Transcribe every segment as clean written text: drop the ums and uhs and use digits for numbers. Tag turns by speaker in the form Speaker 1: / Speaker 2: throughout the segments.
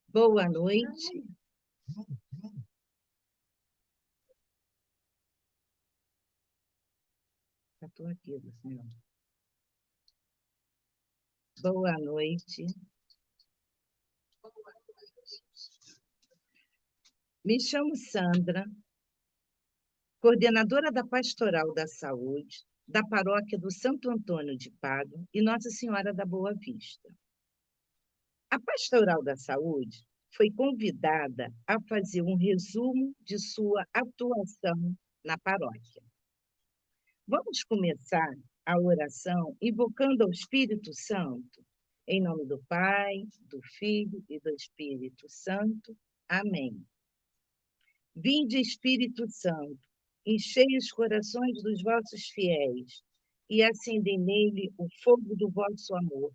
Speaker 1: Boa noite. Estou aqui, senhor. Boa noite. Me chamo Sandra, coordenadora da Pastoral da Saúde, da Paróquia do Santo Antônio de Pádua e Nossa Senhora da Boa Vista. A Pastoral da Saúde foi convidada a fazer um resumo de sua atuação na paróquia. Vamos começar a oração invocando ao Espírito Santo, em nome do Pai, do Filho e do Espírito Santo. Amém. Vinde, Espírito Santo, enchei os corações dos vossos fiéis e acendei nele o fogo do vosso amor.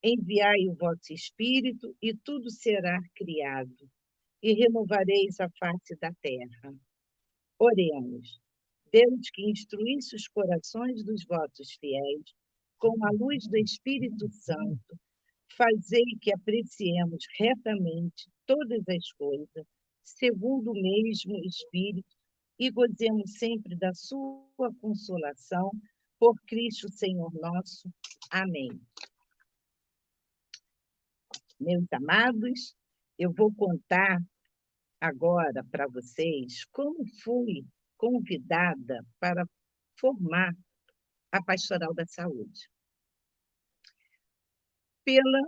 Speaker 1: Enviai o vosso Espírito e tudo será criado, e renovareis a face da terra. Oremos. Deus, que instruísse os corações dos vossos fiéis com a luz do Espírito Santo, fazei que apreciemos retamente todas as coisas, segundo o mesmo Espírito, e gozemos sempre da sua consolação, por Cristo Senhor nosso. Amém. Meus amados, eu vou contar agora para vocês como fui convidada para formar a Pastoral da Saúde. Pela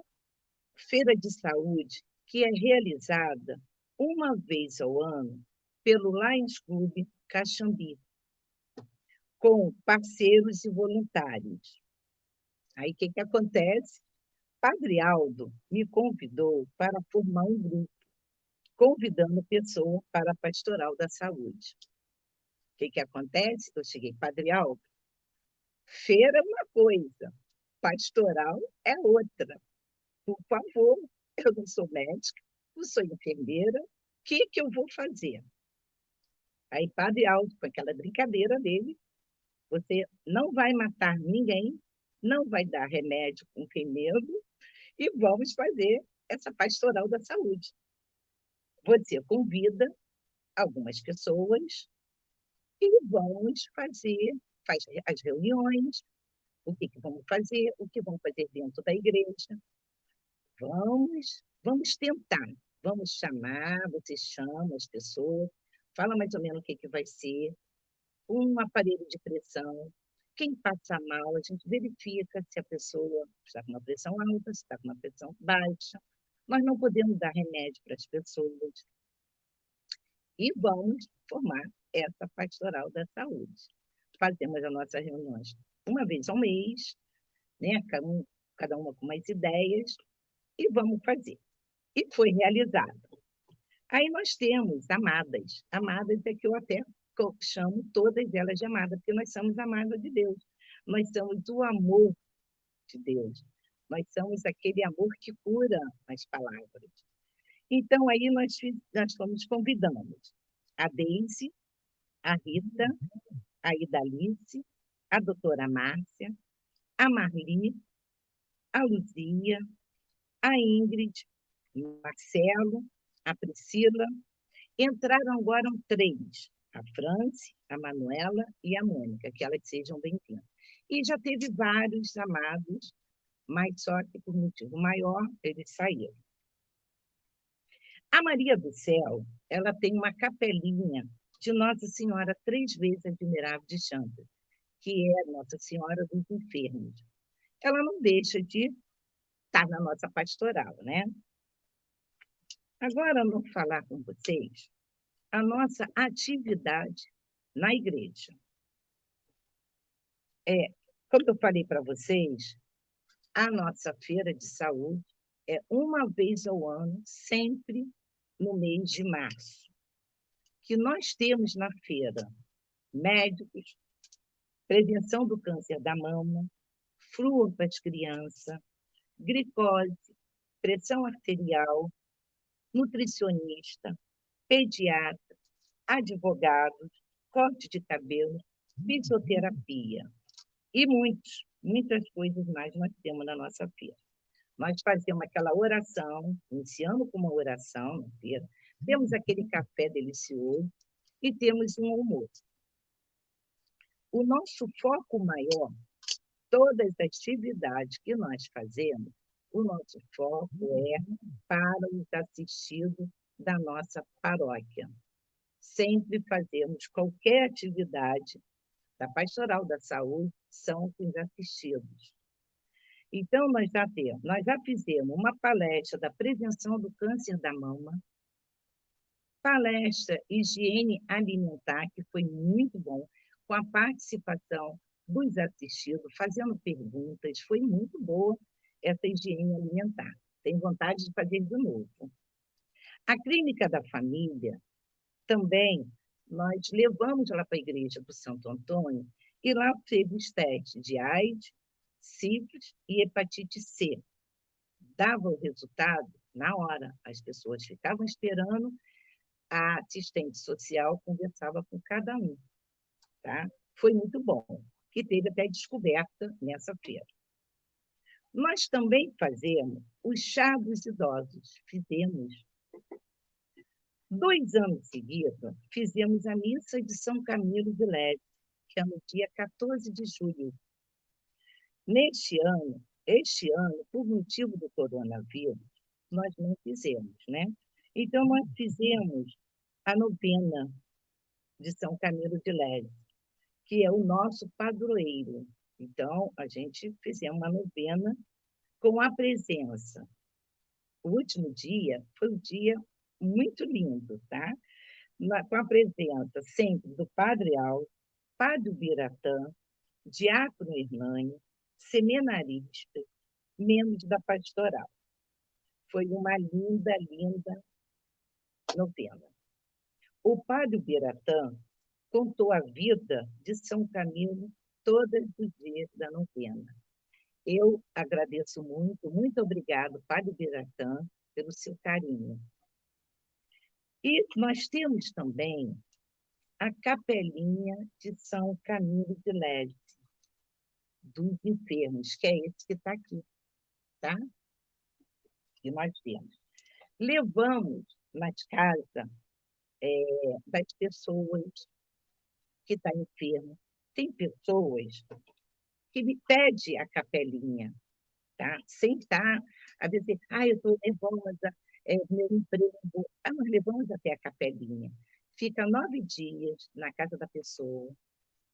Speaker 1: Feira de Saúde, que é realizada uma vez ao ano pelo Lions Club Caxambi, com parceiros e voluntários. Aí, o que acontece? Padre Aldo me convidou para formar um grupo, convidando a pessoa para a Pastoral da Saúde. O que acontece? Eu cheguei, Padre Aldo, feira é uma coisa, pastoral é outra. Por favor, eu não sou médica, não sou enfermeira, o que eu vou fazer? Aí, Padre Aldo, com aquela brincadeira dele, você não vai matar ninguém, não vai dar remédio com medo, e vamos fazer essa pastoral da saúde. Você convida algumas pessoas e vamos fazer, faz as reuniões, o que vamos fazer, o que vamos fazer dentro da igreja. Vamos tentar, vamos chamar, você chama as pessoas, fala mais ou menos o que vai ser, um aparelho de pressão, quem passa mal, a gente verifica se a pessoa está com uma pressão alta, se está com uma pressão baixa. Nós não podemos dar remédio para as pessoas. E vamos formar essa pastoral da saúde. Fazemos as nossas reuniões uma vez ao mês, né? Cada uma com mais ideias, e vamos fazer. E foi realizado. Aí nós temos amadas. Amadas é que eu até chamo todas elas de amadas, porque nós somos amadas de Deus. Nós somos o amor de Deus. Nós somos aquele amor que cura as palavras. Então, aí nós fomos convidando a Deise, a Rita, a Idalice, a doutora Márcia, a Marli, a Luzia, a Ingrid, o Marcelo, a Priscila. Entraram agora 3, a Franci, a Manuela e a Mônica, que elas sejam bem-vindas. E já teve vários amados, mas só que por motivo maior eles saíram. A Maria do Céu, ela tem uma capelinha de Nossa Senhora 3 vezes admirável de Chantas, que é Nossa Senhora dos Enfermos. Ela não deixa de estar na nossa pastoral, né? Agora, eu vou falar com vocês a nossa atividade na igreja. Como eu falei para vocês, a nossa feira de saúde é uma vez ao ano, sempre no mês de março, que nós temos na feira médicos, prevenção do câncer da mama, flúor para as crianças, glicose, pressão arterial, nutricionista, pediatra, advogados, corte de cabelo, fisioterapia e muitas coisas mais nós temos na nossa feira. Nós fazemos aquela oração, iniciamos com uma oração na feira, temos aquele café delicioso e temos um almoço. O nosso foco maior, todas as atividades que nós fazemos, o nosso foco é para os assistidos da nossa paróquia. Sempre fazemos qualquer atividade da Pastoral da Saúde, são os assistidos. Então, nós já fizemos uma palestra da prevenção do câncer da mama, palestra higiene alimentar, que foi muito bom, com a participação dos assistidos, fazendo perguntas, foi muito boa essa higiene alimentar. Tenho vontade de fazer de novo. A clínica da família, também, nós levamos ela para a igreja do Santo Antônio, e lá teve os testes de AIDS, sífilis e hepatite C. Dava o resultado na hora, as pessoas ficavam esperando, a assistente social conversava com cada um. Tá? Foi muito bom, que teve até descoberta nessa feira. Nós também fazemos o chá dos idosos. Fizemos 2 anos seguidos, fizemos a missa de São Camilo de Leste, que é no dia 14 de julho. Este ano, por motivo do coronavírus, nós não fizemos, né? Então, nós fizemos a novena de São Camilo de Leste, que é o nosso padroeiro. Então, a gente fizemos uma novena com a presença. O último dia foi um dia muito lindo, tá? Com a presença sempre do Padre Aldo, Padre Biratã, Diácono Hernani, seminarista, membros da pastoral. Foi uma linda, linda novena. O Padre Biratã contou a vida de São Camilo todos os dias da novena. Eu agradeço muito, muito obrigado, Padre Biratã, pelo seu carinho. E nós temos também a capelinha de São Camilo de Leste, dos enfermos, que é esse que está aqui, tá? Que nós temos. Levamos nas casas das pessoas que estão enfermas. Tem pessoas que me pedem a capelinha, tá? Sem estar a dizer, eu estou nervosa, meu emprego. Nós levamos até a capelinha. Fica 9 dias na casa da pessoa.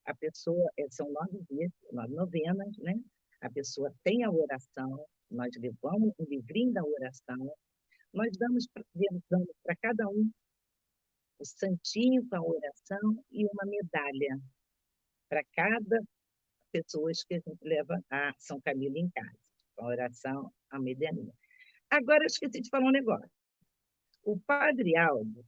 Speaker 1: A pessoa, são 9 dias, 9 novenas, né? A pessoa tem a oração, nós levamos o livrinho da oração, nós damos para cada um o santinho com a oração e uma medalha para cada pessoa que a gente leva a São Camilo em casa, com a oração, a medalhinha. Agora, eu esqueci de falar um negócio. O Padre Aldo,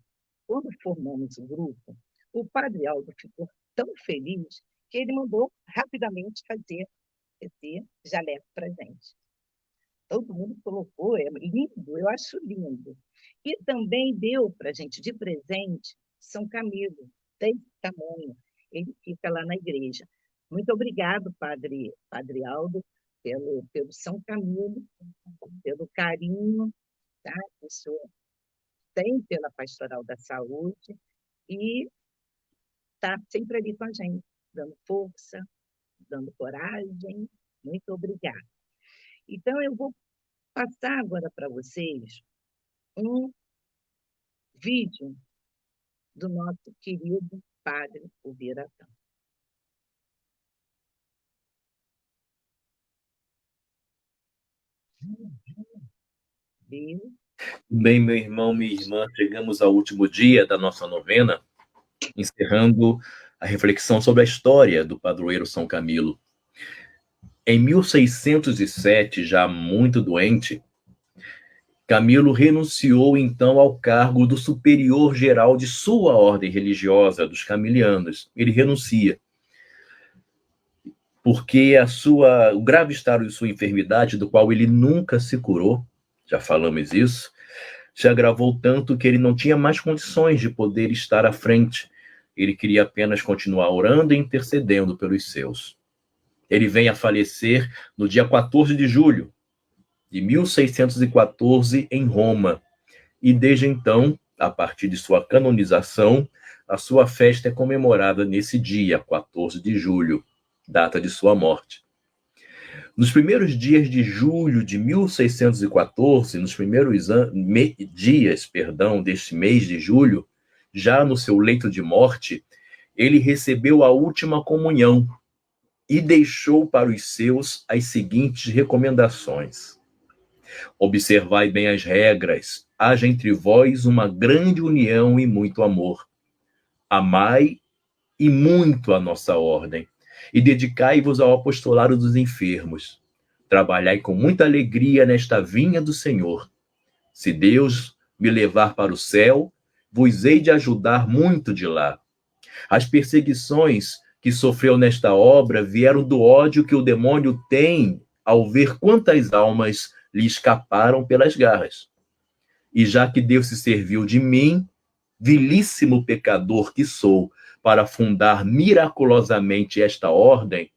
Speaker 1: quando formamos o grupo, o Padre Aldo ficou tão feliz que ele mandou rapidamente fazer esse jaleco para a gente. Todo mundo colocou, é lindo, eu acho lindo. E também deu para a gente de presente São Camilo, desse tamanho. Ele fica lá na igreja. Muito obrigado, Padre Aldo, pelo São Camilo, pelo carinho, tá? Que o senhor tem pela Pastoral da Saúde e está sempre ali com a gente, dando força, dando coragem. Muito obrigada. Então, eu vou passar agora para vocês um vídeo do nosso querido Padre Ubiratã.
Speaker 2: Bem, meu irmão, minha irmã, chegamos ao último dia da nossa novena, encerrando a reflexão sobre a história do padroeiro São Camilo. Em 1607, já muito doente, Camilo renunciou então ao cargo do superior geral de sua ordem religiosa, dos camilianos. Ele renuncia, porque o grave estado de sua enfermidade, do qual ele nunca se curou, já falamos isso, se agravou tanto que ele não tinha mais condições de poder estar à frente Ele queria apenas continuar orando e intercedendo pelos seus. Ele vem a falecer no dia 14 de julho de 1614 em Roma. E desde então, a partir de sua canonização, a sua festa é comemorada nesse dia, 14 de julho, data de sua morte. Nos primeiros dias de julho de 1614, nos primeiros dias, deste mês de julho, já no seu leito de morte, ele recebeu a última comunhão e deixou para os seus as seguintes recomendações: observai bem as regras, haja entre vós uma grande união e muito amor. Amai e muito a nossa ordem, e dedicai-vos ao apostolado dos enfermos. Trabalhai com muita alegria nesta vinha do Senhor. Se Deus me levar para o céu, vos hei de ajudar muito de lá. As perseguições que sofreu nesta obra vieram do ódio que o demônio tem ao ver quantas almas lhe escaparam pelas garras. E já que Deus se serviu de mim, vilíssimo pecador que sou, para fundar miraculosamente esta ordem,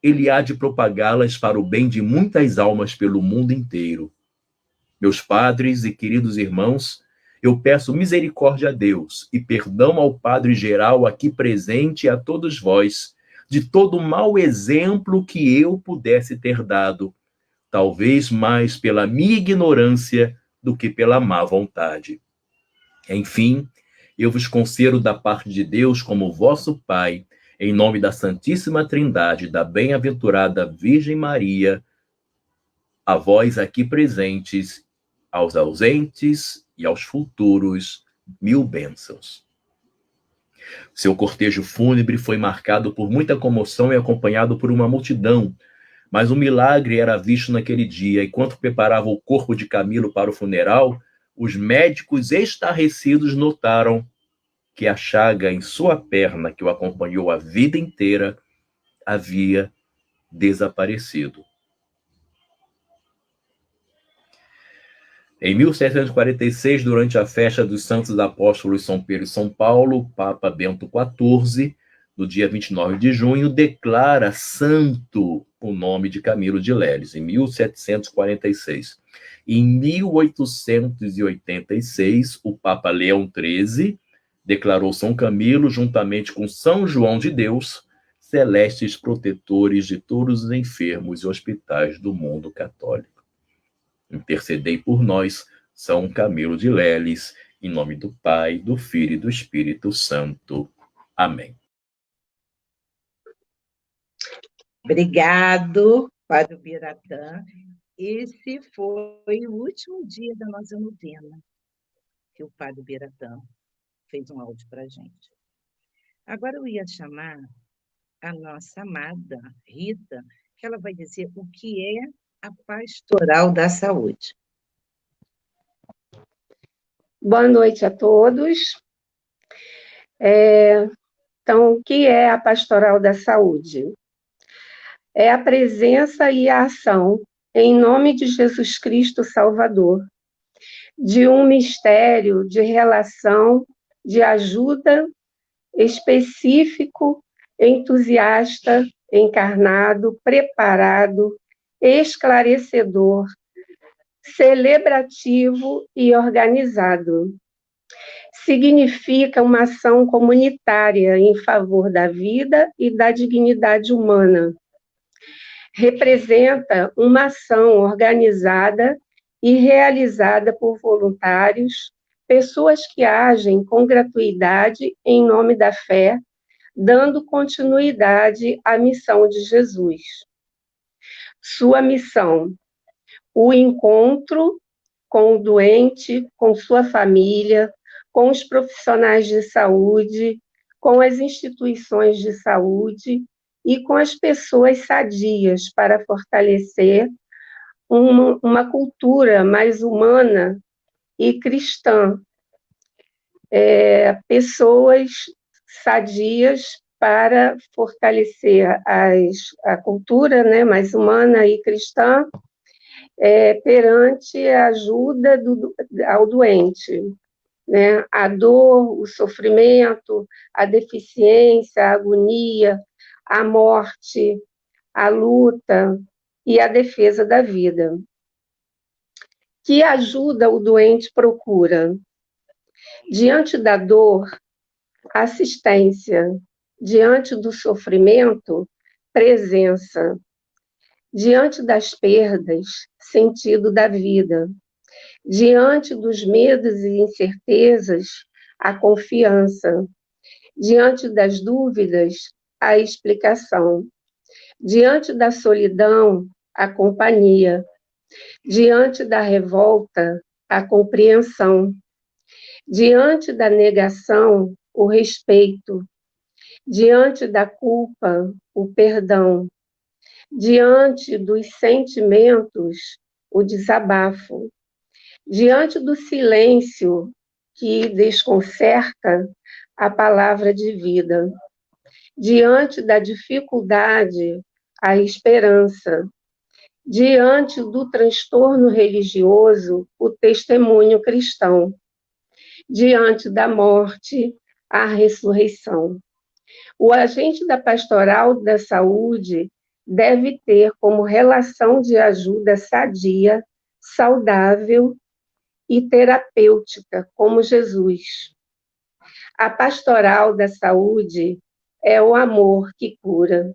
Speaker 2: ele há de propagá-las para o bem de muitas almas pelo mundo inteiro. Meus padres e queridos irmãos, eu peço misericórdia a Deus e perdão ao Padre Geral aqui presente e a todos vós, de todo mau exemplo que eu pudesse ter dado, talvez mais pela minha ignorância do que pela má vontade. Enfim, eu vos concedo da parte de Deus como vosso Pai, em nome da Santíssima Trindade, da bem-aventurada Virgem Maria, a vós aqui presentes, aos ausentes e aos futuros, 1000 bênçãos. Seu cortejo fúnebre foi marcado por muita comoção e acompanhado por uma multidão, mas um milagre era visto naquele dia. Enquanto preparava o corpo de Camilo para o funeral, os médicos estarrecidos notaram que a chaga em sua perna, que o acompanhou a vida inteira, havia desaparecido. Em 1746, durante a festa dos Santos Apóstolos São Pedro e São Paulo, o Papa Bento XIV, no dia 29 de junho, declara santo o nome de Camilo de Leles, em 1746. Em 1886, o Papa Leão XIII declarou São Camilo, juntamente com São João de Deus, celestes protetores de todos os enfermos e hospitais do mundo católico. Intercedei por nós, São Camilo de Leles, em nome do Pai, do Filho e do Espírito Santo. Amém.
Speaker 1: Obrigado, Padre Biratã. Esse foi o último dia da nossa novena, que o Padre Biratã fez um áudio para a gente. Agora eu ia chamar a nossa amada Rita, que ela vai dizer o que é a Pastoral da Saúde.
Speaker 3: Boa noite a todos. Então, o que é a Pastoral da Saúde? É a presença e a ação, em nome de Jesus Cristo Salvador, de um mistério de relação, de ajuda específico, entusiasta, encarnado, preparado, esclarecedor, celebrativo e organizado. Significa uma ação comunitária em favor da vida e da dignidade humana. Representa uma ação organizada e realizada por voluntários, pessoas que agem com gratuidade em nome da fé, dando continuidade à missão de Jesus. Sua missão: o encontro com o doente, com sua família, com os profissionais de saúde, com as instituições de saúde e com as pessoas sadias, para fortalecer uma cultura mais humana e cristã. Pessoas sadias para fortalecer a cultura, né, mais humana e cristã, perante a ajuda ao doente. né? A dor, o sofrimento, a deficiência, a agonia, a morte, a luta e a defesa da vida. Que ajuda o doente procura? Diante da dor, assistência. Diante do sofrimento, presença. Diante das perdas, sentido da vida. Diante dos medos e incertezas, a confiança. Diante das dúvidas, a explicação. Diante da solidão, a companhia. Diante da revolta, a compreensão. Diante da negação, o respeito. Diante da culpa, o perdão. Diante dos sentimentos, o desabafo. Diante do silêncio que desconcerta, a palavra de vida. Diante da dificuldade, a esperança. Diante do transtorno religioso, o testemunho cristão. Diante da morte, a ressurreição. O agente da pastoral da saúde deve ter como relação de ajuda sadia, saudável e terapêutica, como Jesus. A pastoral da saúde é o amor que cura.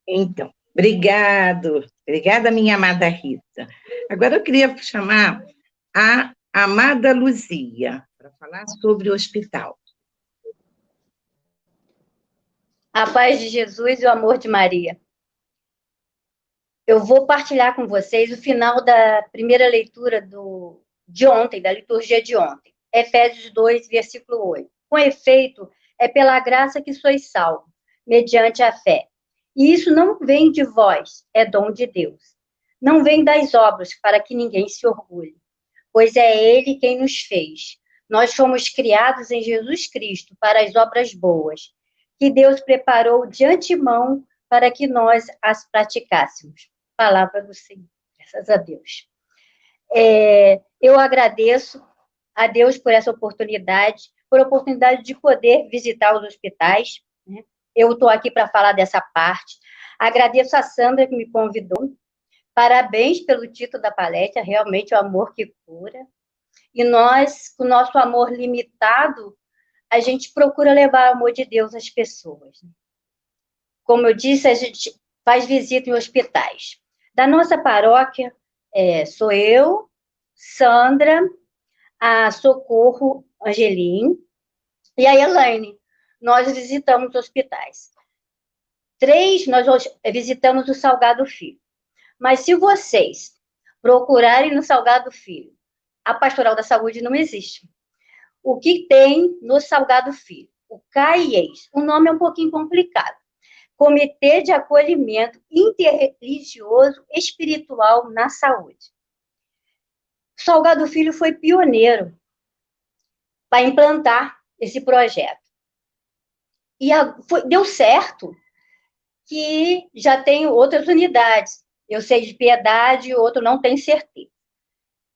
Speaker 1: Então, obrigada, minha amada Rita. Agora eu queria chamar a amada Luzia para falar sobre o hospital.
Speaker 4: A paz de Jesus e o amor de Maria. Eu vou partilhar com vocês o final da primeira leitura de ontem, da liturgia de ontem. Efésios 2, versículo 8. Com efeito, é pela graça que sois salvos, mediante a fé. E isso não vem de vós, é dom de Deus. Não vem das obras, para que ninguém se orgulhe. Pois é Ele quem nos fez. Nós fomos criados em Jesus Cristo para as obras boas, que Deus preparou de antemão para que nós as praticássemos. Palavra do Senhor, graças a Deus. Eu agradeço a Deus por essa oportunidade, de poder visitar os hospitais, né? Eu estou aqui para falar dessa parte. Agradeço a Sandra que me convidou. Parabéns pelo título da palestra, realmente o amor que cura. E nós, com o nosso amor limitado, a gente procura levar o amor de Deus às pessoas. Como eu disse, a gente faz visita em hospitais. Da nossa paróquia, sou eu, Sandra, a Socorro Angelim e a Elaine. Nós visitamos hospitais. 3, nós visitamos o Salgado Filho. Mas se vocês procurarem no Salgado Filho, a Pastoral da Saúde não existe. O que tem no Salgado Filho? O CAIES. O nome é um pouquinho complicado. Comitê de Acolhimento Interreligioso Espiritual na Saúde. Salgado Filho foi pioneiro para implantar esse projeto. E deu certo que já tem outras unidades. Eu sei de Piedade, outro não tenho certeza.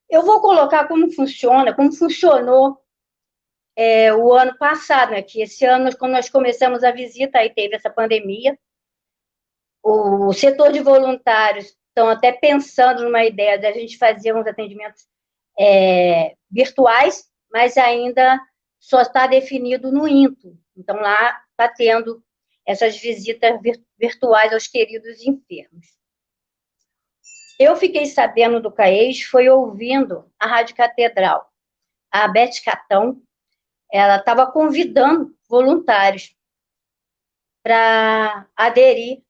Speaker 4: Eu vou colocar como funcionou o ano passado, né? Que esse ano, quando nós começamos a visita, aí teve essa pandemia. O setor de voluntários estão até pensando numa ideia de a gente fazer uns atendimentos virtuais, mas ainda só está definido no INTO. Então, lá está tendo essas visitas virtuais aos queridos enfermos. Eu fiquei sabendo do CAES, foi ouvindo a Rádio Catedral. A Beth Catão, ela estava convidando voluntários para aderir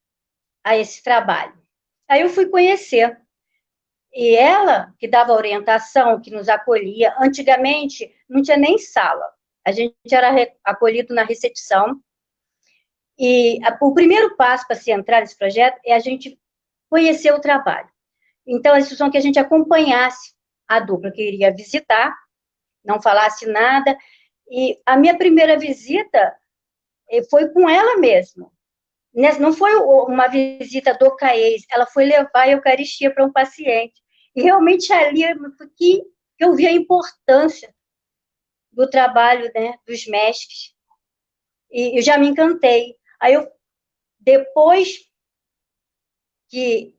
Speaker 4: a esse trabalho. Aí eu fui conhecer. E ela, que dava orientação, que nos acolhia, antigamente não tinha nem sala. A gente era acolhido na recepção. E o primeiro passo para se entrar nesse projeto é a gente conhecer o trabalho. Então, a instrução que a gente acompanhasse a dupla que iria visitar, não falasse nada. E a minha primeira visita foi com ela mesma. não foi uma visita do CAES, ela foi levar a Eucaristia para um paciente. E realmente ali que eu vi a importância do trabalho, né, dos mestres. E eu já me encantei. Aí, depois que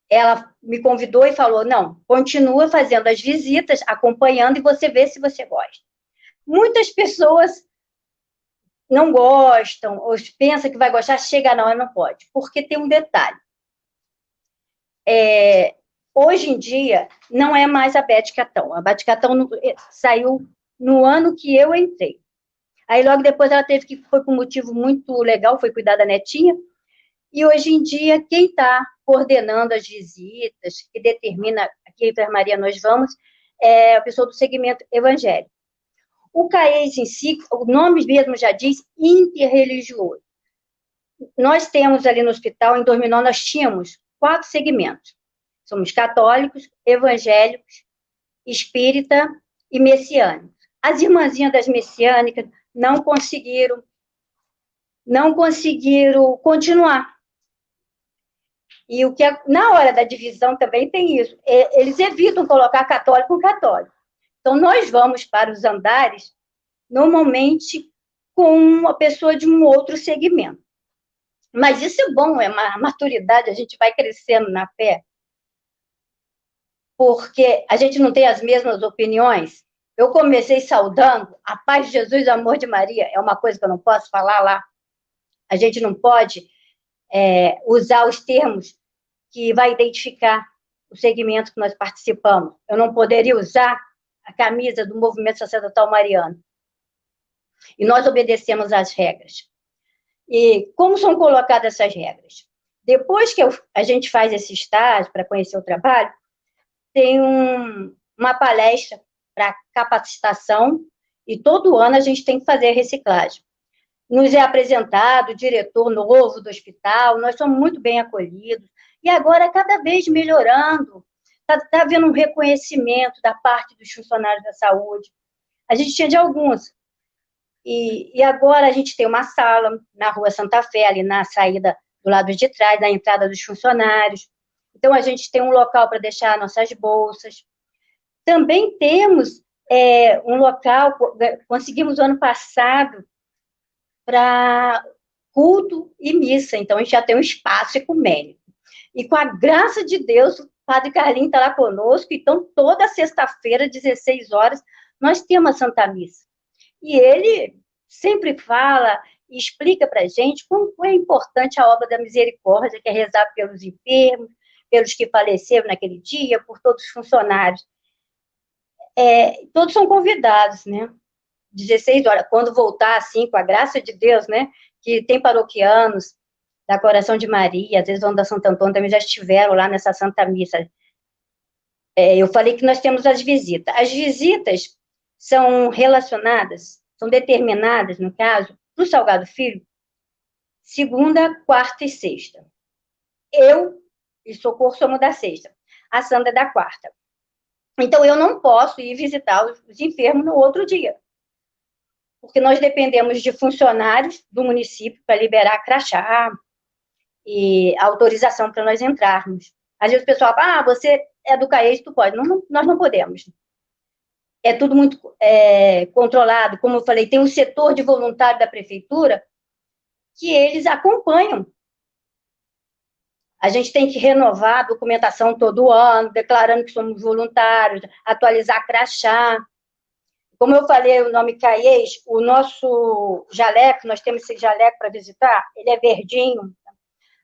Speaker 4: ela me convidou e falou, não, continua fazendo as visitas, acompanhando, e você vê se você gosta. Muitas pessoas não gostam, ou pensam que vai gostar, chega na hora, não pode. Porque tem um detalhe. Hoje em dia, não é mais a Beth Catão. A Beth Catão saiu no ano que eu entrei. Aí, logo depois, ela teve que, foi por um motivo muito legal, foi cuidar da netinha. E, hoje em dia, quem está coordenando as visitas, que determina a que enfermaria nós vamos, é a pessoa do segmento evangélico. O CAES em si, o nome mesmo já diz, interreligioso. Nós temos ali no hospital, em 2009, nós tínhamos 4 segmentos. Somos católicos, evangélicos, espírita e messiânicos. As irmãzinhas das messiânicas não conseguiram continuar. E na hora da divisão também tem isso. Eles evitam colocar católico com católico. Então, nós vamos para os andares, normalmente, com uma pessoa de um outro segmento. Mas isso é bom, é uma maturidade, a gente vai crescendo na fé, porque a gente não tem as mesmas opiniões. Eu comecei saudando a paz de Jesus e o amor de Maria, é uma coisa que eu não posso falar lá. A gente não pode usar os termos que vai identificar o segmento que nós participamos. Eu não poderia usar a camisa do movimento sacerdotal mariano. E nós obedecemos às regras. E como são colocadas essas regras? Depois que a gente faz esse estágio para conhecer o trabalho, tem uma palestra para capacitação, e todo ano a gente tem que fazer a reciclagem. Nos é apresentado o diretor novo do hospital, nós somos muito bem acolhidos, e agora cada vez melhorando, está havendo um reconhecimento da parte dos funcionários da saúde. A gente tinha de alguns, e agora a gente tem uma sala na Rua Santa Fé, ali na saída do lado de trás, na entrada dos funcionários. Então, a gente tem um local para deixar nossas bolsas. Também temos um local, conseguimos ano passado, para culto e missa. Então, a gente já tem um espaço ecumênico. E com a graça de Deus, o Padre Carlinhos está lá conosco, então, toda sexta-feira, 16 horas, nós temos a Santa Missa. E ele sempre fala e explica para a gente como é importante a obra da misericórdia, que é rezar pelos enfermos, pelos que faleceram naquele dia, por todos os funcionários. Todos são convidados, né? 16 horas, quando voltar, assim, com a graça de Deus, né? Que tem paroquianos da Coração de Maria, às vezes vão da Santo Antônio, também já estiveram lá nessa Santa Missa. Eu falei que nós temos as visitas. As visitas são relacionadas, são determinadas, no caso, para o Salgado Filho, segunda, quarta e sexta. Eu e Socorro somos da sexta. A Sandra é da quarta. Então, eu não posso ir visitar os enfermos no outro dia. Porque nós dependemos de funcionários do município para liberar crachá e autorização para nós entrarmos. Às vezes o pessoal fala, você é do CAES, tu pode. Não, nós não podemos. É tudo muito controlado. Como eu falei, tem um setor de voluntário da prefeitura que eles acompanham. A gente tem que renovar a documentação todo ano, declarando que somos voluntários, atualizar crachá. Como eu falei, o nome CAES, o nosso jaleco, nós temos esse jaleco para visitar, ele é verdinho.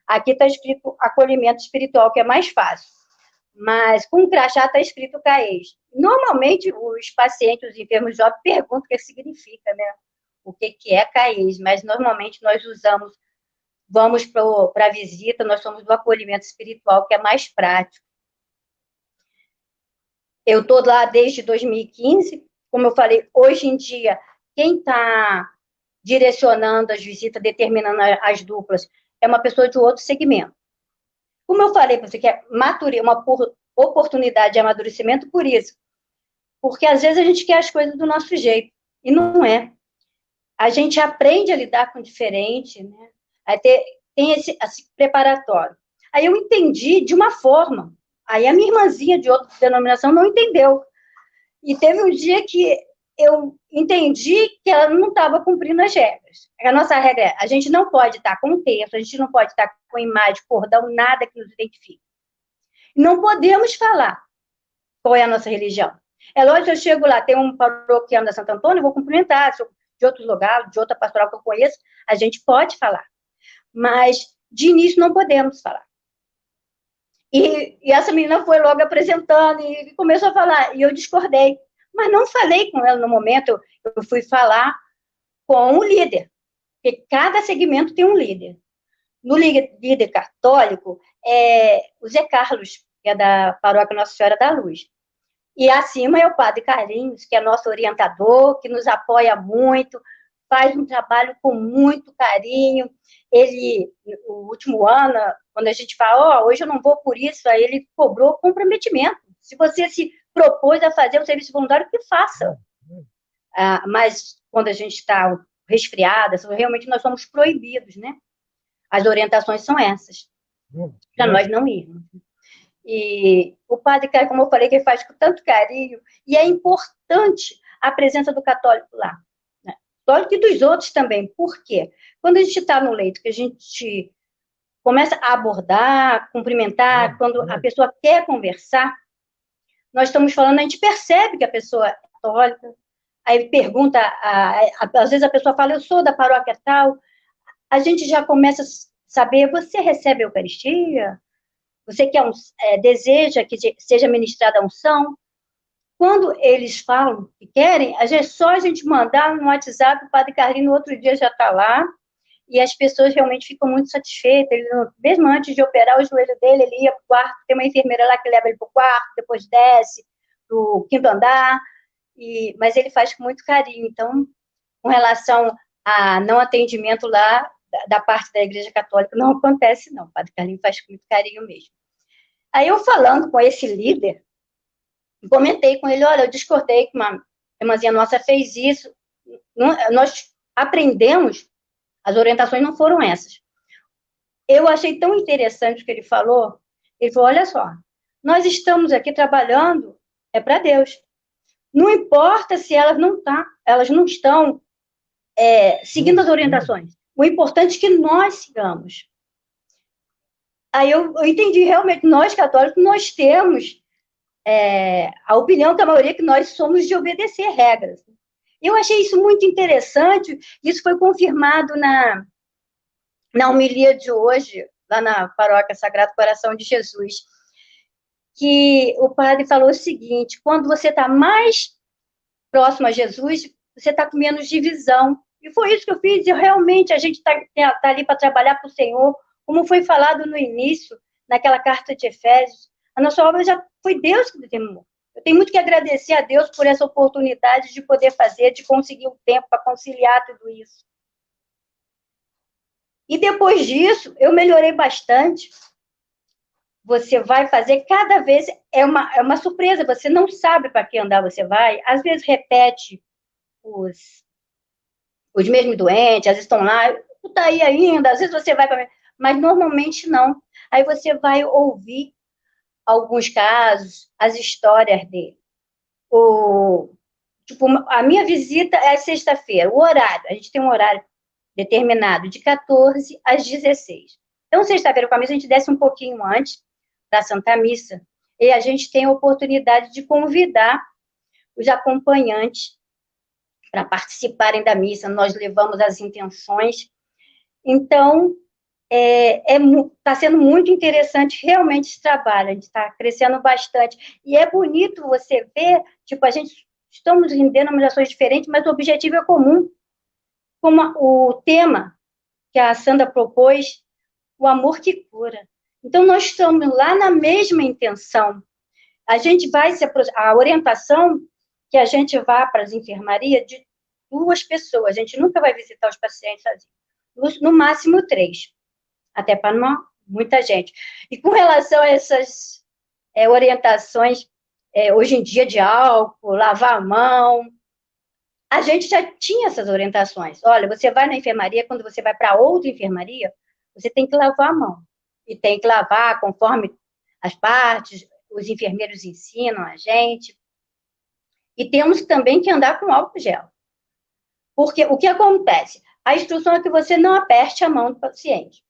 Speaker 4: Aqui está escrito acolhimento espiritual, que é mais fácil. Mas com o crachá está escrito CAES. Normalmente, os pacientes, os enfermos jovens, perguntam o que significa, né? O que é CAES, mas normalmente nós usamos, vamos para a visita, nós somos do acolhimento espiritual, que é mais prático. Eu estou lá desde 2015, como eu falei, hoje em dia, quem está direcionando as visitas, determinando as duplas, é uma pessoa de outro segmento. Como eu falei para você, que é uma oportunidade de amadurecimento por isso. Porque, às vezes, a gente quer as coisas do nosso jeito, e não é. A gente aprende a lidar com o diferente, né? tem esse preparatório. Aí eu entendi de uma forma, aí a minha irmãzinha de outra denominação não entendeu. E teve um dia que eu entendi que ela não estava cumprindo as regras. A nossa regra é, a gente não pode estar com texto, a gente não pode estar com imagem, cordão, nada que nos identifique. Não podemos falar qual é a nossa religião. É lógico que eu chego lá, tem um paroquiano da Santo Antônio, eu vou cumprimentar, de outros lugares, de outra pastoral que eu conheço, a gente pode falar. Mas, de início, não podemos falar. E essa menina foi logo apresentando e começou a falar, e eu discordei. Mas não falei com ela no momento, eu fui falar com o líder, porque cada segmento tem um líder. No líder católico, o Zé Carlos, que é da paróquia Nossa Senhora da Luz. E acima é o Padre Carlinhos, que é nosso orientador, que nos apoia muito, faz um trabalho com muito carinho. Ele, no último ano, quando a gente fala, hoje eu não vou por isso, aí ele cobrou comprometimento. Se você se propôs a fazer o serviço voluntário, que faça. Mas quando a gente está resfriada, realmente nós somos proibidos, né? As orientações são essas, para nós não irmos. E o padre Caio, como eu falei, que ele faz com tanto carinho, e é importante a presença do católico lá. Né? Católico e dos outros também. Por quê? Quando a gente está no leito, que a gente começa a abordar, cumprimentar, quando a pessoa quer conversar, nós estamos falando, a gente percebe que a pessoa é católica, aí pergunta, às vezes a pessoa fala, eu sou da paróquia tal, a gente já começa a saber, você recebe a Eucaristia? Você quer deseja que seja ministrada a unção? Quando eles falam que querem, é só a gente mandar no WhatsApp, o Padre Carlinhos no outro dia já está lá, e as pessoas realmente ficam muito satisfeitas. Ele, mesmo antes de operar o joelho dele, ele ia para o quarto, tem uma enfermeira lá que leva ele para o quarto, depois desce para o quinto andar, mas ele faz com muito carinho. Então, com relação a não atendimento lá, da parte da Igreja Católica, não acontece, não. O Padre Carlinhos faz com muito carinho mesmo. Aí eu falando com esse líder, comentei com ele, olha, eu discordei que uma irmãzinha nossa fez isso, nós aprendemos, as orientações não foram essas. Eu achei tão interessante o que ele falou olha só, nós estamos aqui trabalhando, para Deus. Não importa se elas não estão seguindo as orientações. O importante é que nós sigamos. Aí eu entendi realmente, nós católicos, nós temos a opinião da maioria que nós somos de obedecer regras. Eu achei isso muito interessante, isso foi confirmado na homilia de hoje, lá na Paróquia Sagrado Coração de Jesus, que o padre falou o seguinte, quando você está mais próximo a Jesus, você está com menos divisão. E foi isso que eu fiz, e realmente a gente está ali para trabalhar para o Senhor, como foi falado no início, naquela carta de Efésios, a nossa obra já foi Deus que determinou. Eu tenho muito que agradecer a Deus por essa oportunidade de poder fazer, de conseguir o tempo para conciliar tudo isso. E depois disso, eu melhorei bastante. Você vai fazer cada vez, é uma surpresa, você não sabe para que andar você vai, às vezes repete os mesmos doentes, às vezes estão lá, tu tá aí ainda, às vezes você vai para... Mas normalmente não. Aí você vai ouvir alguns casos, as histórias dele. Tipo, a minha visita é sexta-feira, o horário, a gente tem um horário determinado, de 14 às 16. Então, sexta-feira, com a missa, a gente desce um pouquinho antes da Santa Missa, e a gente tem a oportunidade de convidar os acompanhantes para participarem da missa, nós levamos as intenções. Então, está sendo muito interessante realmente esse trabalho, a gente está crescendo bastante, e é bonito você ver, tipo, a gente estamos em denominações diferentes, mas o objetivo é comum, como o tema que a Sandra propôs, o amor que cura. Então, nós estamos lá na mesma intenção, a gente vai a orientação que a gente vá para as enfermarias de 2 pessoas, a gente nunca vai visitar os pacientes sozinhos, no máximo 3, até para não muita gente. E com relação a essas orientações, hoje em dia de álcool, lavar a mão, a gente já tinha essas orientações. Olha, você vai na enfermaria, quando você vai para outra enfermaria, você tem que lavar a mão. E tem que lavar conforme as partes, os enfermeiros ensinam a gente. E temos também que andar com álcool gel. Porque o que acontece? A instrução é que você não aperte a mão do paciente.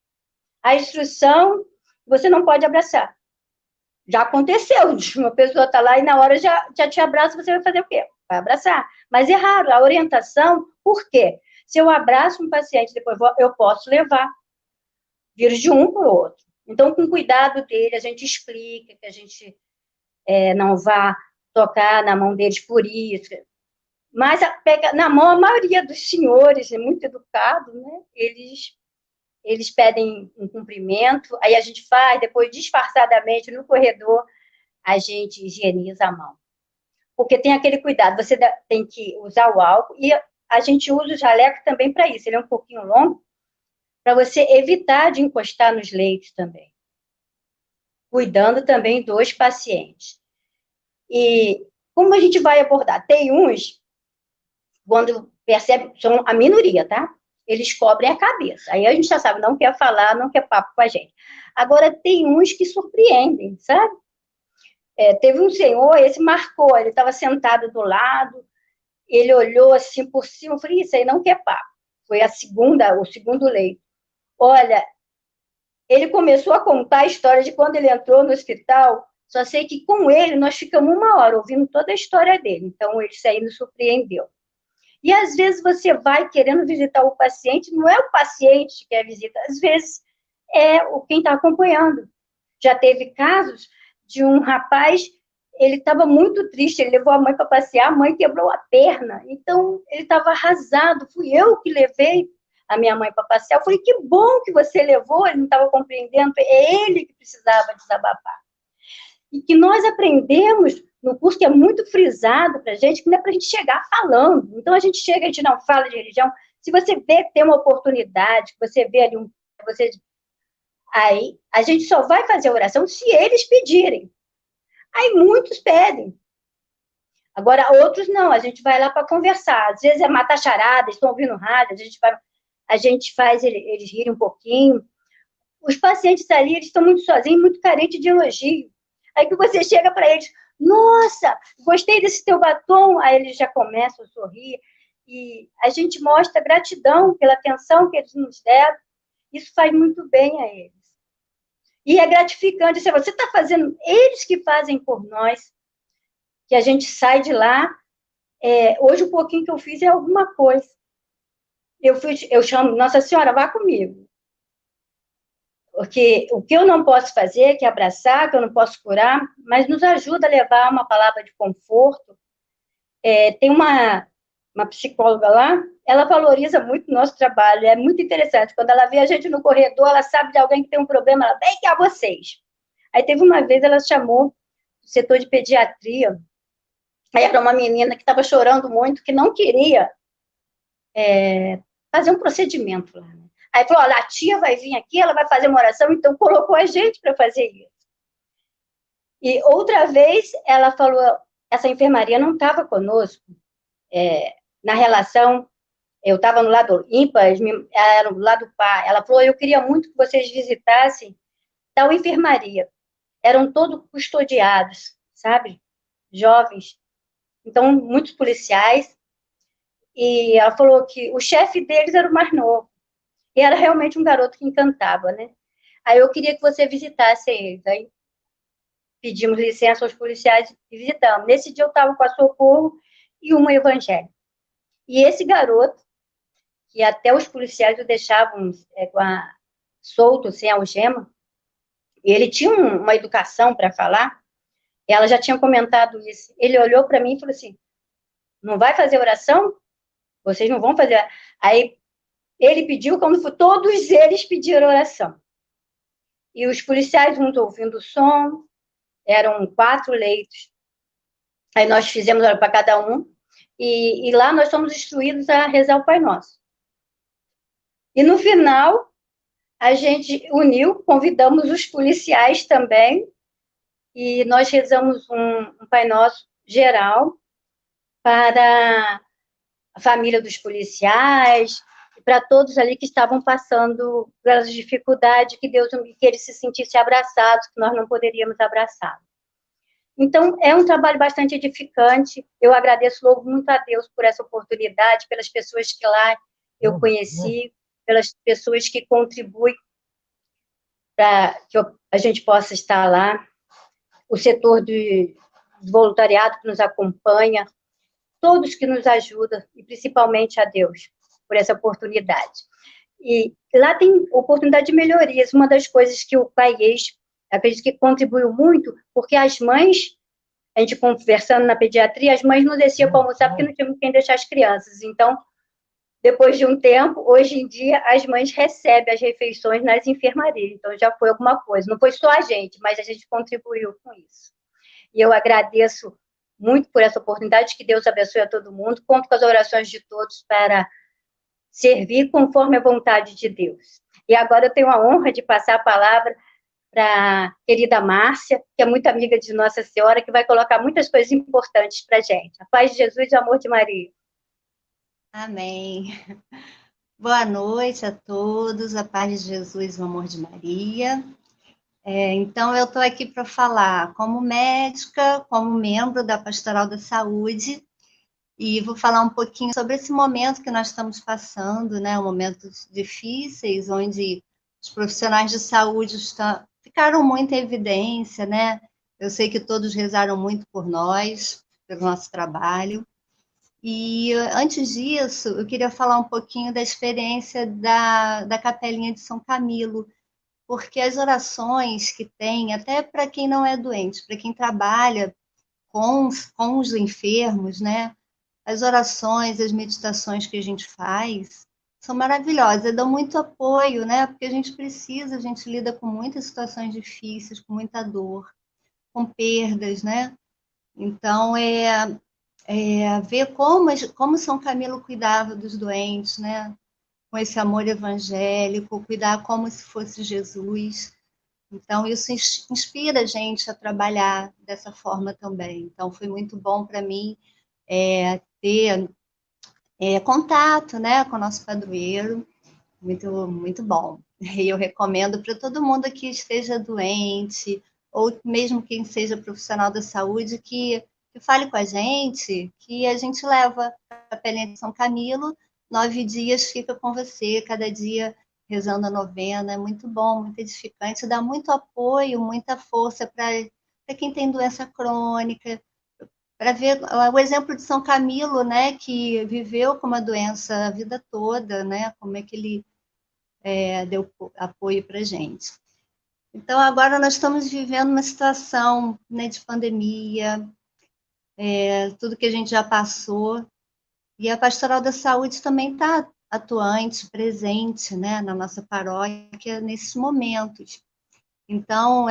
Speaker 4: A instrução, você não pode abraçar. Já aconteceu, uma pessoa está lá e na hora já te abraça, você vai fazer o quê? Vai abraçar. Mas é raro, a orientação, por quê? Se eu abraço um paciente, depois eu posso levar vírus de um para o outro. Então, com cuidado dele, a gente explica que a gente não vá tocar na mão deles por isso. Mas pega na mão, a maioria dos senhores, é muito educado, né? Eles pedem um cumprimento, aí a gente faz, depois, disfarçadamente, no corredor, a gente higieniza a mão. Porque tem aquele cuidado, você tem que usar o álcool, e a gente usa o jaleco também para isso, ele é um pouquinho longo, para você evitar de encostar nos leitos também. Cuidando também dos pacientes. E como a gente vai abordar? Tem uns, quando percebe, são a minoria, tá? Eles cobrem a cabeça. Aí a gente já sabe, não quer falar, não quer papo com a gente. Agora, tem uns que surpreendem, sabe? Teve um senhor, esse marcou, ele estava sentado do lado, ele olhou assim por cima, eu falei, isso aí não quer papo. Foi o segundo leito. Olha, ele começou a contar a história de quando ele entrou no hospital, só sei que com ele nós ficamos 1 hora ouvindo toda a história dele, então isso aí nos surpreendeu. E às vezes você vai querendo visitar o paciente, não é o paciente que quer visita, às vezes é quem está acompanhando. Já teve casos de um rapaz, ele estava muito triste, ele levou a mãe para passear, a mãe quebrou a perna, então ele estava arrasado, fui eu que levei a minha mãe para passear, eu falei, que bom que você levou, ele não estava compreendendo, é ele que precisava desabafar. E que nós aprendemos no curso, que é muito frisado para a gente, que não é para a gente chegar falando. Então, a gente não fala de religião. Se você vê, tem uma oportunidade, você vê ali aí a gente só vai fazer a oração se eles pedirem. Aí muitos pedem. Agora, outros não, a gente vai lá para conversar. Às vezes é matar charada, estão ouvindo rádio, a gente faz eles rirem um pouquinho. Os pacientes ali, eles estão muito sozinhos, muito carentes de elogio. Aí que você chega para eles, nossa, gostei desse teu batom, aí eles já começam a sorrir, e a gente mostra gratidão pela atenção que eles nos deram, isso faz muito bem a eles. E é gratificante, você está fazendo, eles que fazem por nós, que a gente sai de lá, hoje o pouquinho que eu fiz é alguma coisa. Eu chamo, Nossa Senhora, vá comigo. Porque o que eu não posso fazer, que é abraçar, que eu não posso curar, mas nos ajuda a levar uma palavra de conforto. Tem uma psicóloga lá, ela valoriza muito o nosso trabalho, é muito interessante. Quando ela vê a gente no corredor, ela sabe de alguém que tem um problema, ela vem cá vocês. Aí teve uma vez, ela chamou o setor de pediatria, aí era uma menina que estava chorando muito, que não queria fazer um procedimento lá, né? Aí falou, olha, a tia vai vir aqui, ela vai fazer uma oração, então colocou a gente para fazer isso. E outra vez, ela falou, essa enfermaria não estava conosco, na relação, eu estava no lado ímpar, ela era do lado par. Ela falou, eu queria muito que vocês visitassem tal enfermaria. Eram todos custodiados, sabe? Jovens. Então, muitos policiais. E ela falou que o chefe deles era o mais novo. E era realmente um garoto que encantava, né? Aí eu queria que você visitasse eles. Aí pedimos licença aos policiais e visitamos. Nesse dia eu estava com a Socorro e uma evangélica. E esse garoto, que até os policiais o deixavam solto, sem algema, e ele tinha uma educação para falar, ela já tinha comentado isso. Ele olhou para mim e falou assim, não vai fazer oração? Vocês não vão fazer... Aí ele pediu, todos eles pediram oração. E os policiais, uns ouvindo o som, eram 4 leitos. Aí nós fizemos para cada um, e lá nós somos instruídos a rezar o Pai Nosso. E no final, a gente uniu, convidamos os policiais também, e nós rezamos um Pai Nosso geral para a família dos policiais, para todos ali que estavam passando pelas dificuldades, que eles se sentissem abraçados, que nós não poderíamos abraçar. Então, é um trabalho bastante edificante. Eu agradeço logo muito a Deus por essa oportunidade, pelas pessoas que lá eu conheci, pelas pessoas que contribuem para que a gente possa estar lá, o setor do voluntariado que nos acompanha, todos que nos ajudam, e principalmente a Deus, por essa oportunidade. E lá tem oportunidade de melhorias. Uma das coisas que o PAIES, acredito que contribuiu muito, porque as mães, a gente conversando na pediatria, as mães não desciam para almoçar porque não tinha quem deixar as crianças. Então, depois de um tempo, hoje em dia, as mães recebem as refeições nas enfermarias. Então, já foi alguma coisa. Não foi só a gente, mas a gente contribuiu com isso. E eu agradeço muito por essa oportunidade, que Deus abençoe a todo mundo. Conto com as orações de todos para servir conforme a vontade de Deus. E agora eu tenho a honra de passar a palavra para a querida Márcia, que é muito amiga de Nossa Senhora, que vai colocar muitas coisas importantes para a gente. A paz de Jesus e o amor de Maria.
Speaker 5: Amém. Boa noite a todos, a paz de Jesus e o amor de Maria. Então, eu estou aqui para falar como médica, como membro da Pastoral da Saúde, e vou falar um pouquinho sobre esse momento que nós estamos passando, né? Momentos difíceis, onde os profissionais de saúde ficaram muito em evidência, né? Eu sei que todos rezaram muito por nós, pelo nosso trabalho. E antes disso, eu queria falar um pouquinho da experiência da Capelinha de São Camilo, porque as orações que tem, até para quem não é doente, para quem trabalha com os enfermos, né? As orações, as meditações que a gente faz são maravilhosas, dão muito apoio, né? Porque a gente lida com muitas situações difíceis, com muita dor, com perdas, né? Então, ver como São Camilo cuidava dos doentes, né? Com esse amor evangélico, cuidar como se fosse Jesus. Então, isso inspira a gente a trabalhar dessa forma também. Então, foi muito bom para mim ter contato, né, com o nosso padroeiro, muito, muito bom. E eu recomendo para todo mundo que esteja doente, ou mesmo quem seja profissional da saúde, que fale com a gente, que a gente leva a Capelinha de São Camilo, 9 dias fica com você, cada dia rezando a novena, é muito bom, muito edificante, dá muito apoio, muita força para quem tem doença crônica, para ver o exemplo de São Camilo, né, que viveu com uma doença a vida toda, né, como é que ele deu apoio para a gente. Então, agora nós estamos vivendo uma situação, né, de pandemia, tudo que a gente já passou, e a Pastoral da Saúde também está atuante, presente, né, na nossa paróquia nesses momentos. Então,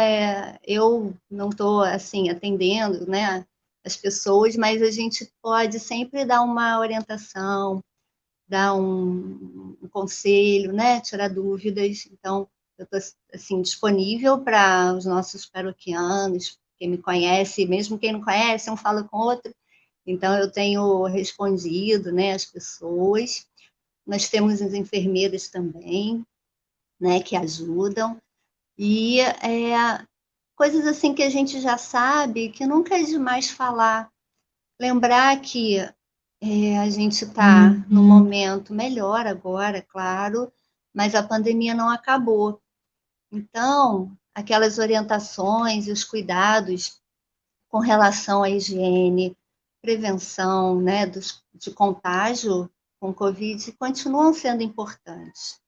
Speaker 5: eu não estou assim atendendo, né, as pessoas, mas a gente pode sempre dar uma orientação, dar um conselho, né, tirar dúvidas. Então, eu estou assim disponível para os nossos paroquianos, quem me conhece, mesmo quem não conhece, um fala com o outro. Então, eu tenho respondido, né, as pessoas. Nós temos as enfermeiras também, né, que ajudam. E coisas assim que a gente já sabe, que nunca é demais falar. Lembrar que a gente está num momento melhor agora, claro, mas a pandemia não acabou. Então, aquelas orientações e os cuidados com relação à higiene, prevenção, né, de contágio com Covid continuam sendo importantes.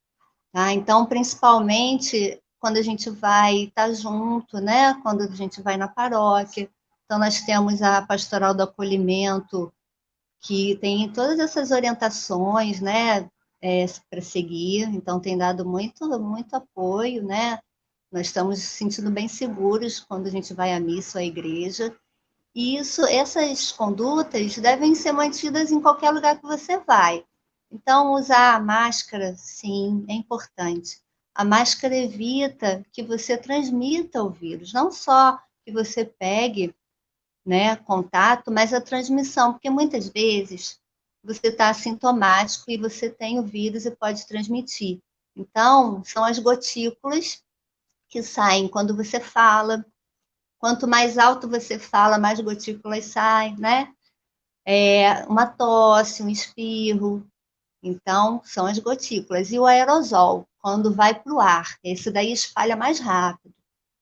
Speaker 5: Tá? Então, principalmente quando a gente vai estar junto, né? Quando a gente vai na paróquia. Então, nós temos a Pastoral do Acolhimento, que tem todas essas orientações, né? Para seguir. Então, tem dado muito, muito apoio, né? Nós estamos nos sentindo bem seguros quando a gente vai à missa ou à igreja. E essas condutas devem ser mantidas em qualquer lugar que você vai. Então, usar a máscara, sim, é importante. A máscara evita que você transmita o vírus, não só que você pegue, né, contato, mas a transmissão, porque muitas vezes você está assintomático e você tem o vírus e pode transmitir. Então, são as gotículas que saem quando você fala. Quanto mais alto você fala, mais gotículas saem, né? Uma tosse, um espirro. Então, são as gotículas. E o aerosol, quando vai para o ar, esse daí espalha mais rápido,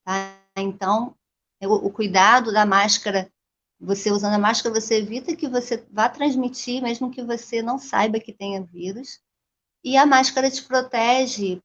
Speaker 5: tá? Então, o cuidado da máscara, você usando a máscara, você evita que você vá transmitir, mesmo que você não saiba que tenha vírus. E a máscara te protege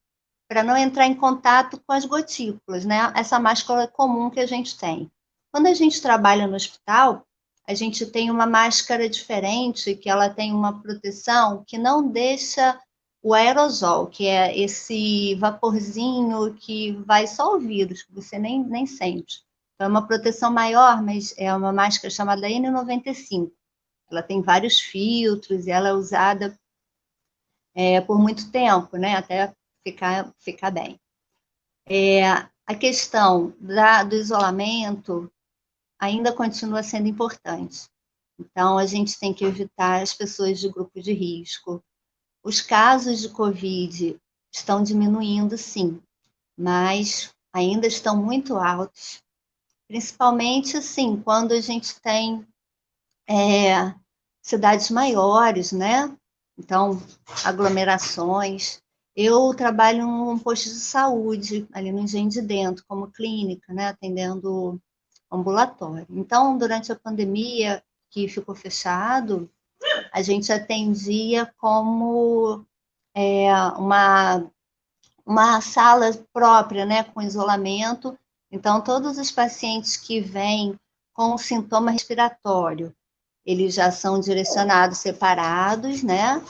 Speaker 5: para não entrar em contato com as gotículas, né? Essa máscara comum que a gente tem. Quando a gente trabalha no hospital, a gente tem uma máscara diferente, que ela tem uma proteção que não deixa o aerosol, que é esse vaporzinho que vai só o vírus, que você nem sente. Então, é uma proteção maior, mas é uma máscara chamada N95. Ela tem vários filtros e ela é usada por muito tempo, né? Até ficar bem. A questão do isolamento ainda continua sendo importante. Então, a gente tem que evitar as pessoas de grupo de risco. Os casos de Covid estão diminuindo, sim, mas ainda estão muito altos, principalmente, assim, quando a gente tem cidades maiores, né? Então, aglomerações. Eu trabalho num posto de saúde, ali no Engenho de Dentro, como clínica, né? Atendendo ambulatório. Então, durante a pandemia, que ficou fechado, a gente atendia como uma sala própria, né, com isolamento. Então, todos os pacientes que vêm com sintoma respiratório, eles já são direcionados separados, né?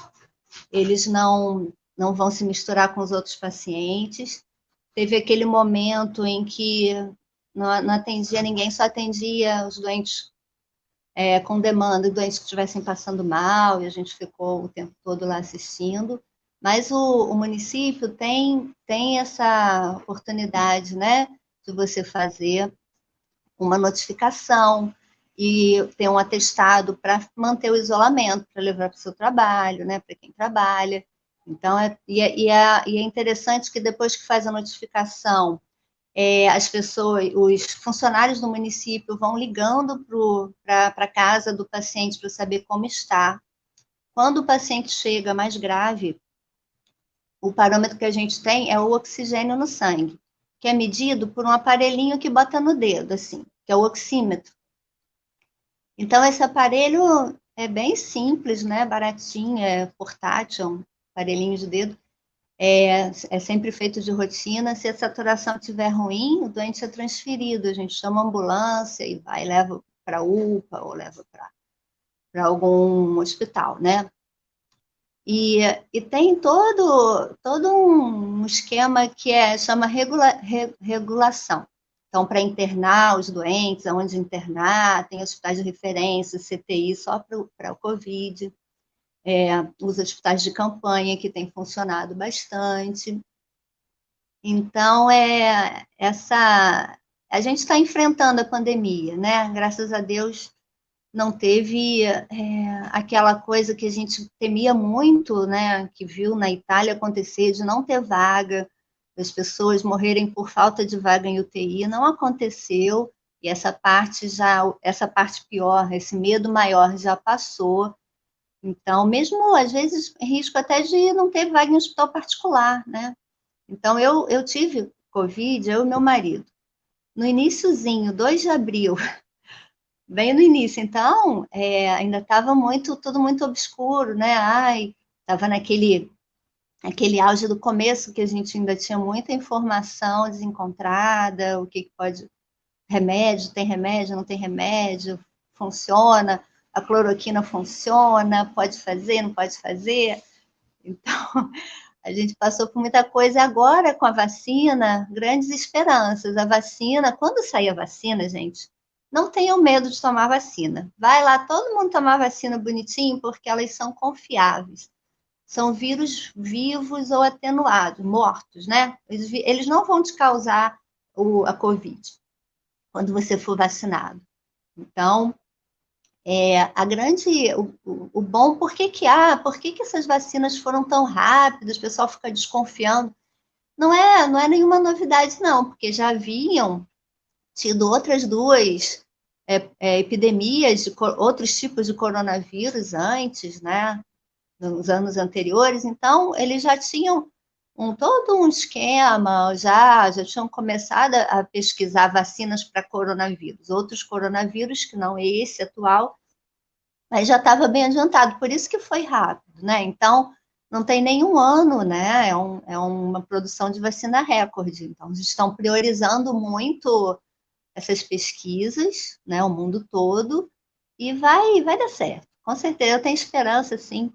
Speaker 5: Eles não vão se misturar com os outros pacientes. Teve aquele momento em que não atendia ninguém, só atendia os doentes com demanda, doentes que estivessem passando mal, e a gente ficou o tempo todo lá assistindo. Mas o município tem essa oportunidade, né, de você fazer uma notificação e ter um atestado para manter o isolamento, para levar para o seu trabalho, né, para quem trabalha. Então, é interessante que depois que faz a notificação, as pessoas, os funcionários do município vão ligando para a casa do paciente para saber como está. Quando o paciente chega mais grave, o parâmetro que a gente tem é o oxigênio no sangue, que é medido por um aparelhinho que bota no dedo, assim, que é o oxímetro. Então, esse aparelho é bem simples, né? Baratinho, é portátil, um aparelhinho de dedo. É sempre feito de rotina. Se a saturação estiver ruim, o doente é transferido. A gente chama a ambulância e vai, leva para a UPA ou leva para algum hospital, né? E tem todo um esquema que chama regulação. Então, para internar os doentes, aonde internar, tem hospitais de referência, CTI só para o Covid, os hospitais de campanha, que tem funcionado bastante. Então, a gente está enfrentando a pandemia, né? Graças a Deus, não teve aquela coisa que a gente temia muito, né? Que viu na Itália acontecer, de não ter vaga, as pessoas morrerem por falta de vaga em UTI, não aconteceu, e essa parte pior, esse medo maior já passou. Então, mesmo às vezes, risco até de não ter vaga em hospital particular, né? Então, eu tive Covid, eu e meu marido, no iniciozinho, 2 de abril, bem no início. Então, ainda estava tudo muito obscuro, né? Estava naquele auge do começo, que a gente ainda tinha muita informação desencontrada, o que pode... Remédio, tem remédio, não tem remédio, funciona, a cloroquina funciona, pode fazer, não pode fazer. Então, a gente passou por muita coisa. Agora, com a vacina, grandes esperanças. A vacina, quando sair a vacina, gente, não tenham medo de tomar vacina. Vai lá, todo mundo tomar vacina bonitinho, porque elas são confiáveis. São vírus vivos ou atenuados, mortos, né? Eles não vão te causar a Covid quando você for vacinado. Então, o bom, por que essas vacinas foram tão rápidas, o pessoal fica desconfiando. Não é nenhuma novidade, não, porque já haviam tido outras duas epidemias de outros tipos de coronavírus antes, né, nos anos anteriores, então eles já tinham todo um esquema, já tinham começado a pesquisar vacinas para coronavírus, outros coronavírus que não é esse atual, mas já estava bem adiantado, por isso que foi rápido, né? Então, não tem nenhum ano, né? É uma produção de vacina recorde. Então, eles estão priorizando muito essas pesquisas, né? O mundo todo, e vai dar certo. Com certeza, eu tenho esperança, sim,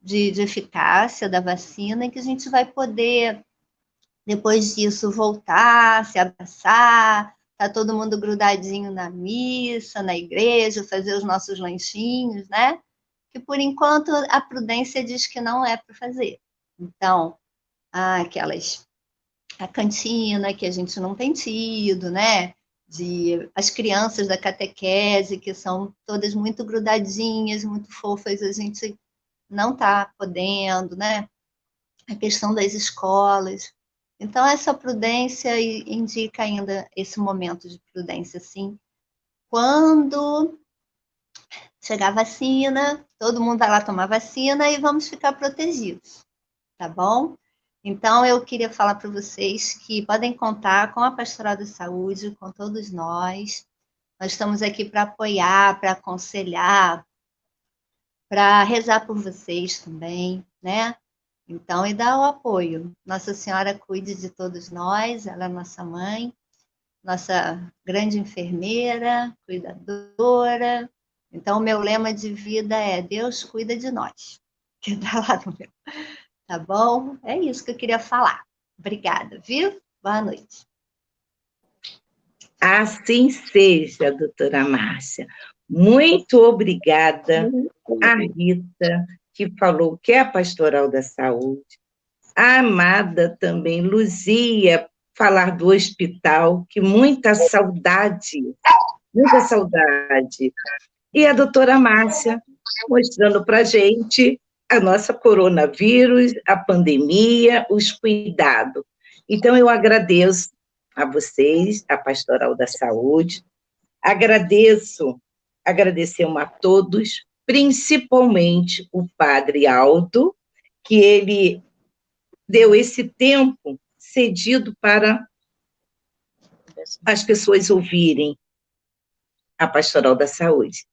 Speaker 5: de eficácia da vacina, e que a gente vai poder, depois disso, voltar, se abraçar, tá todo mundo grudadinho na missa, na igreja, fazer os nossos lanchinhos, né? Que por enquanto a prudência diz que não é para fazer. Então, a cantina que a gente não tem tido, né? As crianças da catequese, que são todas muito grudadinhas, muito fofas, a gente não está podendo, né? A questão das escolas. Então, essa prudência indica ainda esse momento de prudência, sim. Quando chegar a vacina, todo mundo vai lá tomar vacina e vamos ficar protegidos, tá bom? Então, eu queria falar para vocês que podem contar com a Pastoral da Saúde, com todos nós. Nós estamos aqui para apoiar, para aconselhar, para rezar por vocês também, né? Então, e dar o apoio. Nossa Senhora cuide de todos nós, ela é nossa mãe, nossa grande enfermeira, cuidadora. Então, o meu lema de vida é Deus cuida de nós. Que está lá no meu. Tá bom? É isso que eu queria falar. Obrigada, viu? Boa noite.
Speaker 1: Assim seja, doutora Márcia. Muito obrigada à Rita, que falou que é a Pastoral da Saúde, a amada também, Luzia, falar do hospital, que muita saudade, e a doutora Márcia, mostrando para a gente a nossa coronavírus, a pandemia, os cuidados. Então, eu agradeço a vocês, a Pastoral da Saúde, agradecemos a todos, principalmente o Padre Aldo, que ele deu esse tempo cedido para as pessoas ouvirem a Pastoral da Saúde.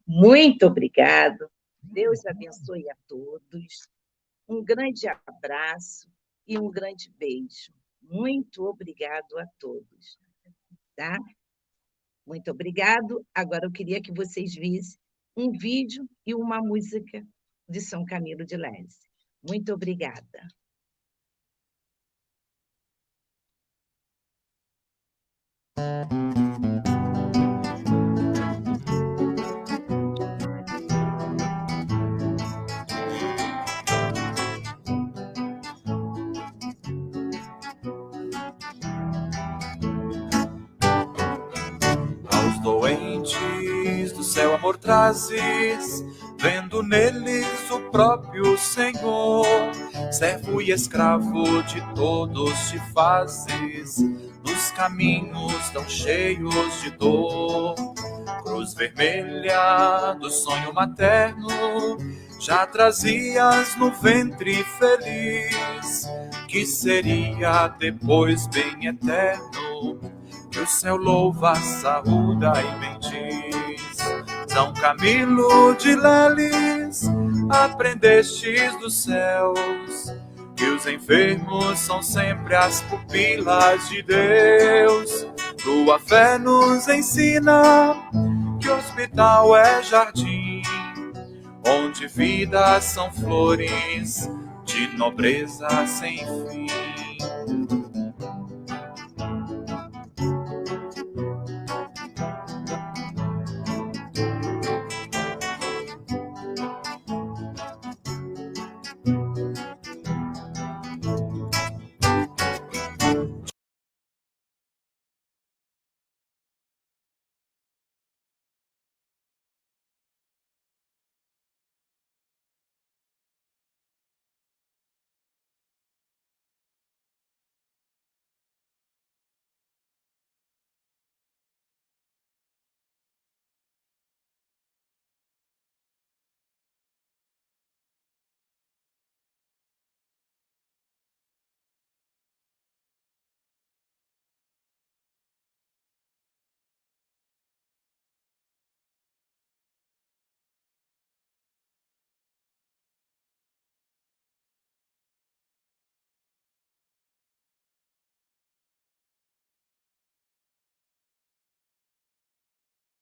Speaker 1: Muito obrigado. Deus abençoe a todos. Um grande abraço e um grande beijo. Muito obrigado a todos. Tá? Muito obrigado. Agora eu queria que vocês vissem um vídeo e uma música de São Camilo de Lese. Muito obrigada.
Speaker 6: Aos doentes do céu amor trazes, vendo neles o próprio Senhor. Servo e escravo de todos te fazes, nos caminhos tão cheios de dor. Cruz vermelha do sonho materno, já trazias no ventre feliz, que seria depois bem eterno, que o céu louva, saúda e bendiz. São Camilo de Leles, aprendestes dos céus, que os enfermos são sempre as pupilas de Deus. Tua fé nos ensina que o hospital é jardim, onde vidas são flores de nobreza sem fim.